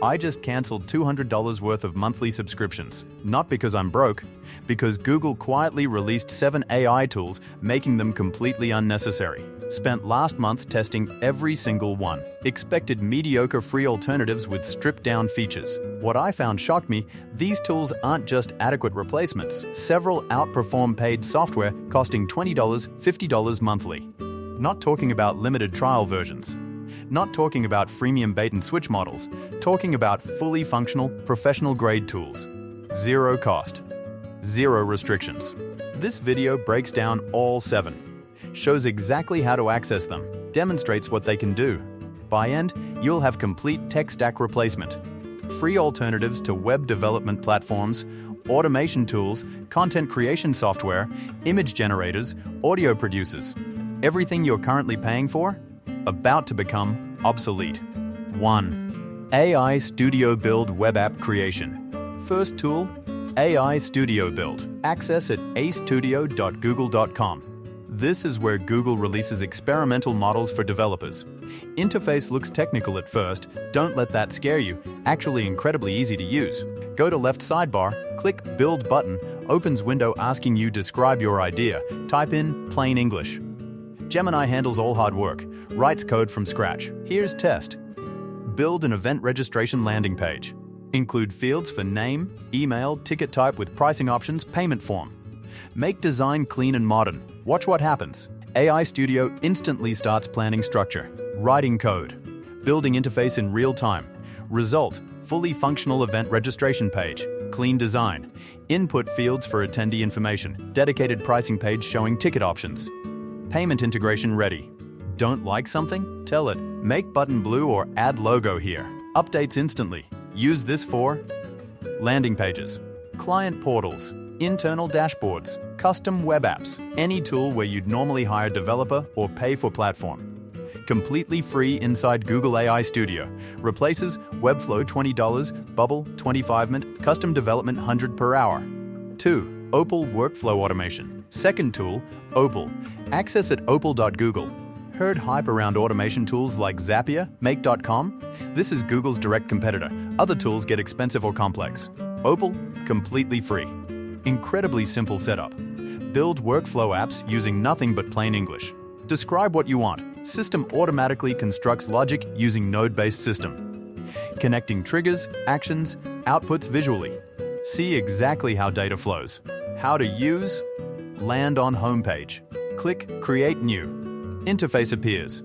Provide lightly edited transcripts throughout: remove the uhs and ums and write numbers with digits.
I just canceled $200 worth of monthly subscriptions. Not because I'm broke, because Google quietly released 7 AI tools, making them completely unnecessary. Spent last month testing every single one. Expected mediocre free alternatives with stripped-down features. What I found shocked me, these tools aren't just adequate replacements. Several outperform paid software costing $20, $50 monthly. Not talking about limited trial versions. Not talking about freemium bait-and-switch models, talking about fully functional, professional-grade tools. Zero cost. Zero restrictions. This video breaks down all 7, shows exactly how to access them, demonstrates what they can do. By end, you'll have complete tech stack replacement. Free alternatives to web development platforms, automation tools, content creation software, image generators, audio producers. Everything you're currently paying for, about to become obsolete. 1. AI Studio Build Web App Creation. First tool, AI Studio Build. Access at astudio.google.com. This is where Google releases experimental models for developers. Interface looks technical at first. Don't let that scare you. Actually incredibly easy to use. Go to left sidebar, click Build button, opens window asking you describe your idea. Type in plain English. Gemini handles all hard work, writes code from scratch. Here's test. Build an event registration landing page. Include fields for name, email, ticket type with pricing options, payment form. Make design clean and modern. Watch what happens. AI Studio instantly starts planning structure, writing code, building interface in real time. Result, fully functional event registration page, clean design, input fields for attendee information, dedicated pricing page showing ticket options. Payment integration ready. Don't like something? Tell it. Make button blue or add logo here. Updates instantly. Use this for landing pages, client portals, internal dashboards, custom web apps, any tool where you'd normally hire a developer or pay for platform. Completely free inside Google AI Studio. Replaces Webflow $20, Bubble $25, custom development $100 per hour. 2. Opal Workflow Automation. Second tool, Opal. Access at opal.google. Heard hype around automation tools like Zapier, Make.com? This is Google's direct competitor. Other tools get expensive or complex. Opal, completely free. Incredibly simple setup. Build workflow apps using nothing but plain English. Describe what you want. System automatically constructs logic using node-based system. Connecting triggers, actions, outputs visually. See exactly how data flows. How to use? Land on homepage. Click Create New. Interface appears.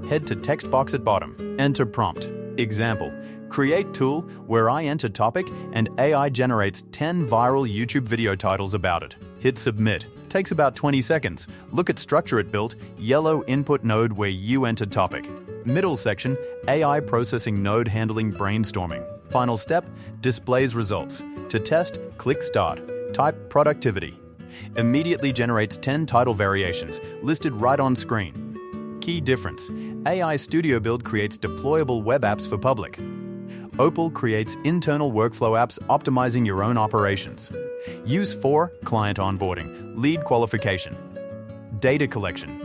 Head to text box at bottom. Enter prompt. Example. Create tool where I enter topic and AI generates 10 viral YouTube video titles about it. Hit submit. Takes about 20 seconds. Look at structure it built. Yellow input node where you enter topic. Middle section, AI processing node handling brainstorming. Final step, displays results. To test, click Start. Type productivity. Immediately generates 10 title variations, listed right on screen. Key difference, AI Studio Build creates deployable web apps for public. Opal creates internal workflow apps optimizing your own operations. Use for client onboarding, lead qualification, data collection,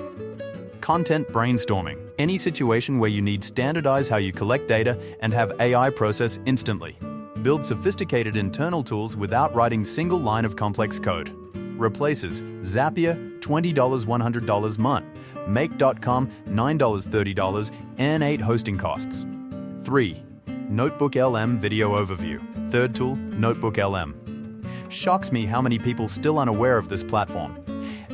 content brainstorming, any situation where you need standardize how you collect data and have AI process instantly. Build sophisticated internal tools without writing single line of complex code. Replaces Zapier $20 $100 month, Make.com $9 $30, and 8 hosting costs. 3. NotebookLM Video Overview. Third tool, NotebookLM. Shocks me how many people still unaware of this platform.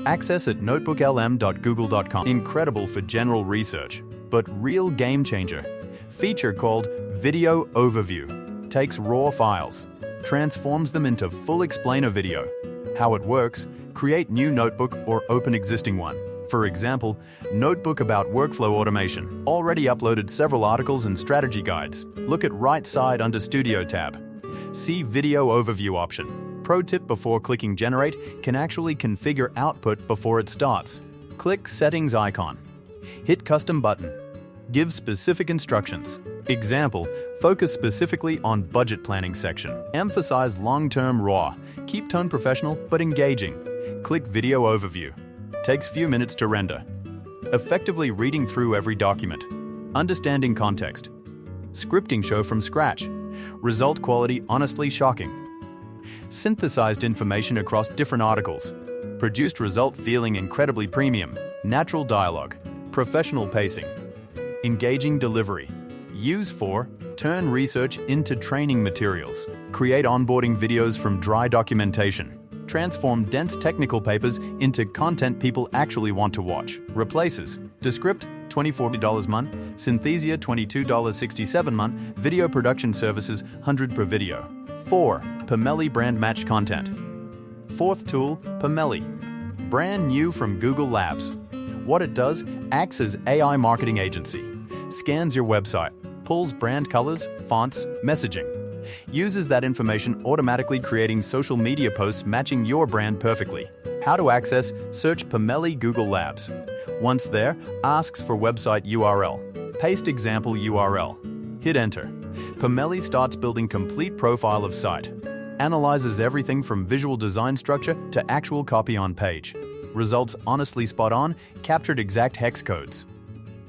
Access at notebooklm.google.com. Incredible for general research, but real game changer. Feature called Video Overview. Takes raw files, transforms them into full explainer video. How it works, create new notebook or open existing one. For example, notebook about workflow automation. Already uploaded several articles and strategy guides. Look at right side under Studio tab. See Video Overview option. Pro tip before clicking Generate, can actually configure output before it starts. Click Settings icon. Hit Custom button. Give specific instructions. Example, focus specifically on budget planning section. Emphasize long-term raw. Keep tone professional but engaging. Click Video Overview. Takes few minutes to render. Effectively reading through every document. Understanding context. Scripting show from scratch. Result quality honestly shocking. Synthesized information across different articles. Produced result feeling incredibly premium. Natural dialogue. Professional pacing. Engaging delivery. Use for turn research into training materials. Create onboarding videos from dry documentation. Transform dense technical papers into content people actually want to watch. Replaces Descript, $24 a month, Synthesia, $22.67 a month, video production services, $100 per video. 4. Pomeli brand match content. Fourth tool, Pomeli. Brand new from Google Labs. What it does, acts as AI marketing agency. Scans your website, pulls brand colors, fonts, messaging. Uses that information automatically creating social media posts matching your brand perfectly. How to access, search Pomeli Google Labs. Once there, asks for website URL. Paste example URL. Hit enter. Pomeli starts building complete profile of site. Analyzes everything from visual design structure to actual copy on page. Results honestly spot on, captured exact hex codes.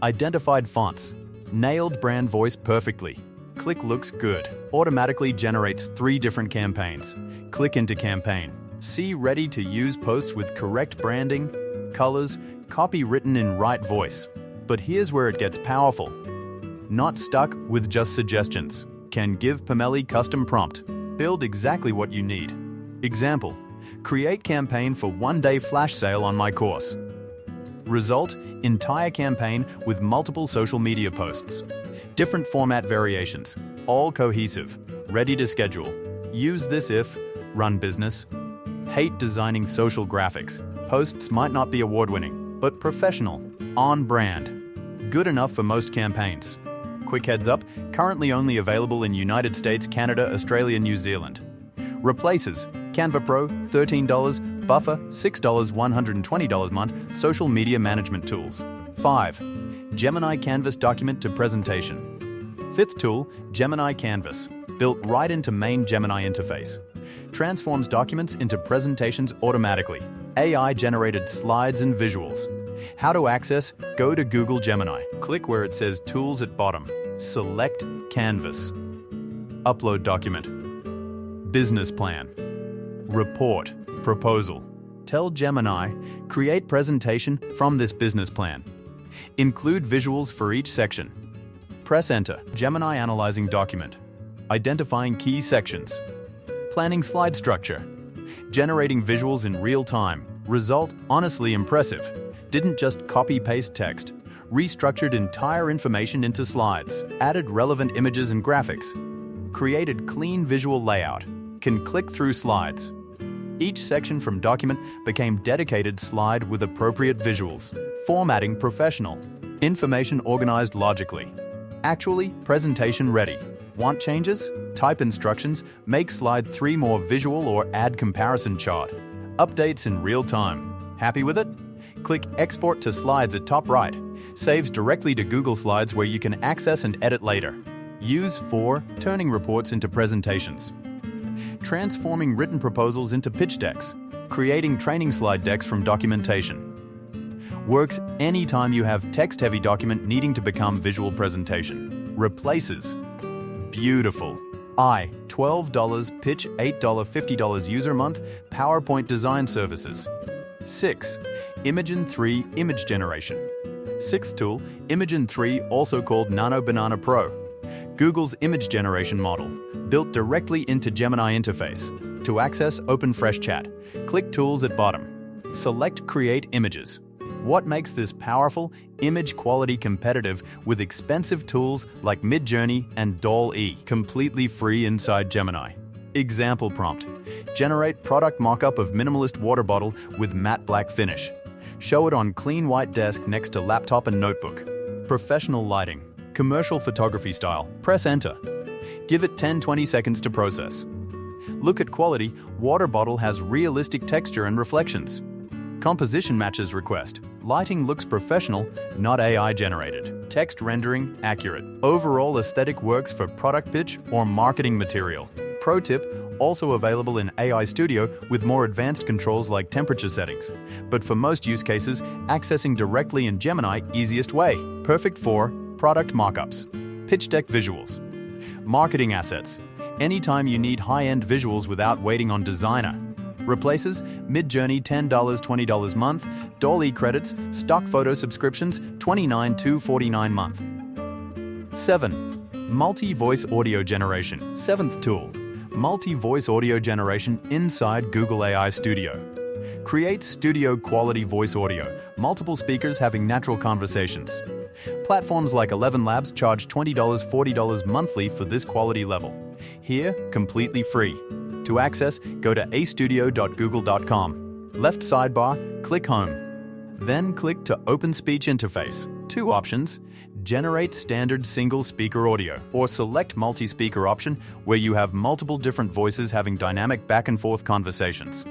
Identified fonts. Nailed brand voice perfectly. Click looks good. Automatically generates 3 different campaigns. Click into campaign. See ready to use posts with correct branding, colors, copy written in right voice. But here's where it gets powerful. Not stuck with just suggestions. Can give Pomeli custom prompt. Build exactly what you need. Example, create campaign for 1-day flash sale on my course. Result, entire campaign with multiple social media posts. Different format variations, all cohesive, ready to schedule. Use this if, run business. Hate designing social graphics. Posts might not be award-winning, but professional, on brand. Good enough for most campaigns. Quick heads up, currently only available in United States, Canada, Australia, New Zealand. Replaces Canva Pro, $13, Buffer, $6, $120 a month, social media management tools. 5. Gemini Canvas document to presentation. Fifth tool, Gemini Canvas, built right into main Gemini interface. Transforms documents into presentations automatically. AI-generated slides and visuals. How to access? Go to Google Gemini. Click where it says Tools at bottom. Select Canvas. Upload document. Business plan. Report. Proposal. Tell Gemini, create presentation from this business plan. Include visuals for each section. Press Enter. Gemini analyzing document. Identifying key sections. Planning slide structure. Generating visuals in real time. Result honestly impressive. Didn't just copy-paste text. Restructured entire information into slides. Added relevant images and graphics. Created clean visual layout. Can click through slides. Each section from document became dedicated slide with appropriate visuals. Formatting professional. Information organized logically. Actually, presentation ready. Want changes? Type instructions, make slide 3 more visual or add comparison chart. Updates in real time. Happy with it? Click Export to Slides at top right. Saves directly to Google Slides where you can access and edit later. Use for turning reports into presentations. Transforming written proposals into pitch decks. Creating training slide decks from documentation. Works anytime you have text-heavy document needing to become visual presentation. Replaces. Beautiful. $12, pitch $8, $50 user month, PowerPoint design services. 6. Imagen 3 image generation. Sixth tool, Imagen 3, also called Nano Banana Pro. Google's image generation model, built directly into Gemini interface. To access, open Fresh Chat. Click Tools at bottom. Select Create Images. What makes this powerful image quality competitive with expensive tools like Midjourney and DALL-E, completely free inside Gemini? Example prompt. Generate product mock-up of minimalist water bottle with matte black finish. Show it on clean white desk next to laptop and notebook. Professional lighting. Commercial photography style. Press Enter. Give it 10-20 seconds to process. Look at quality. Water bottle has realistic texture and reflections. Composition matches request. Lighting looks professional, not AI generated. Text rendering accurate. Overall aesthetic works for product pitch or marketing material. Pro tip, also available in AI Studio with more advanced controls like temperature settings. But for most use cases, accessing directly in Gemini, easiest way. Perfect for product mockups. Pitch deck visuals. Marketing assets. Anytime you need high-end visuals without waiting on designer. Replaces Midjourney $10, $20 month, Dolly credits, stock photo subscriptions $29 to $49 month. 7. Multi-voice audio generation. 7th tool. Multi-voice audio generation inside Google AI Studio. Create studio-quality voice audio, multiple speakers having natural conversations. Platforms like 11 Labs charge $20, $40 monthly for this quality level. Here, completely free. To access, go to astudio.google.com. Left sidebar, click Home. Then click to Open Speech Interface. 2 options. Generate standard single speaker audio, or select multi-speaker option where you have multiple different voices having dynamic back and forth conversations.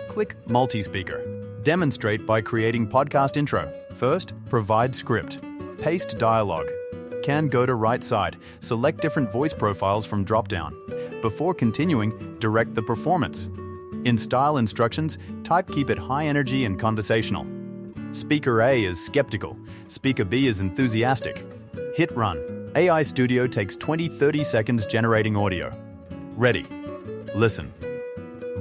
Click Multi-Speaker. Demonstrate by creating podcast intro. First, provide script. Paste dialogue. Can go to right side. Select different voice profiles from drop-down. Before continuing, direct the performance. In style instructions, type keep it high energy and conversational. Speaker A is skeptical. Speaker B is enthusiastic. Hit run. AI Studio takes 20-30 seconds generating audio. Ready. Listen.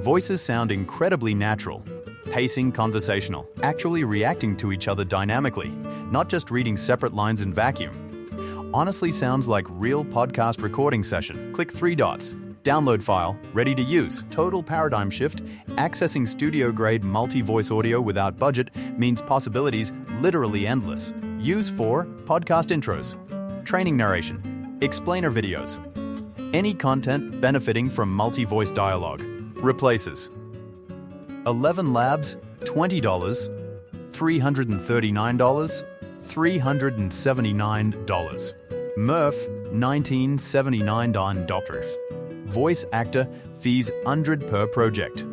Voices sound incredibly natural. Pacing conversational. Actually reacting to each other dynamically, not just reading separate lines in vacuum. Honestly sounds like real podcast recording session. Click 3 dots. Download file, ready to use. Total paradigm shift. Accessing studio-grade multi-voice audio without budget means possibilities literally endless. Use for podcast intros, training narration, explainer videos. Any content benefiting from multi-voice dialogue. Replaces 11 Labs, $20, $339, $379. Murph, $1979. Voice actor, fees 100 per project.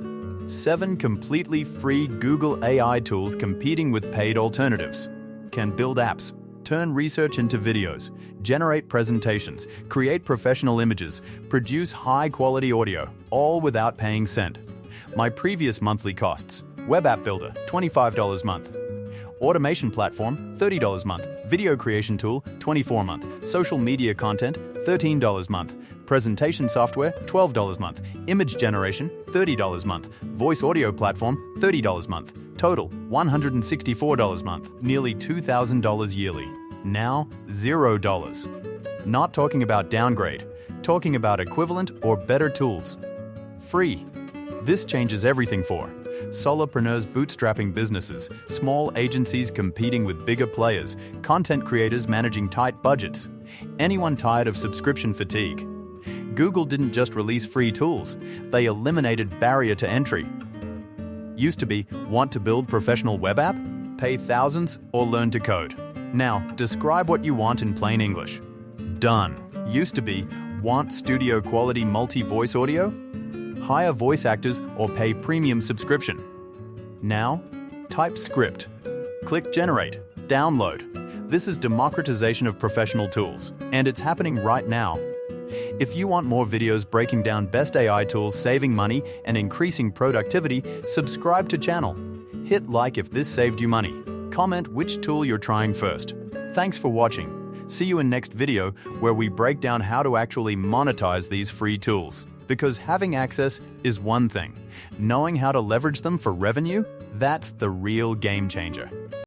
7 completely free Google AI tools competing with paid alternatives. Can build apps, turn research into videos, generate presentations, create professional images, produce high-quality audio, all without paying cent. My previous monthly costs: Web App Builder, $25 month. Automation platform, $30 month. Video creation tool, $24 month. Social media content, $13 month. Presentation software, $12 month. Image generation, $30 month. Voice audio platform, $30 month. Total, $164 month. Nearly $2,000 yearly. Now, $0. Not talking about downgrade, talking about equivalent or better tools. Free. This changes everything for solopreneurs bootstrapping businesses, small agencies competing with bigger players, content creators managing tight budgets, anyone tired of subscription fatigue. Google didn't just release free tools, they eliminated barrier to entry. Used to be, want to build professional web app? Pay thousands or learn to code. Now, describe what you want in plain English. Done. Used to be, want studio quality multi-voice audio? Hire voice actors or pay premium subscription. Now, type script. Click Generate. Download. This is democratization of professional tools, and it's happening right now. If you want more videos breaking down best AI tools, saving money, and increasing productivity, subscribe to channel. Hit like if this saved you money. Comment which tool you're trying first. Thanks for watching. See you in next video where we break down how to actually monetize these free tools. Because having access is one thing. Knowing how to leverage them for revenue, that's the real game changer.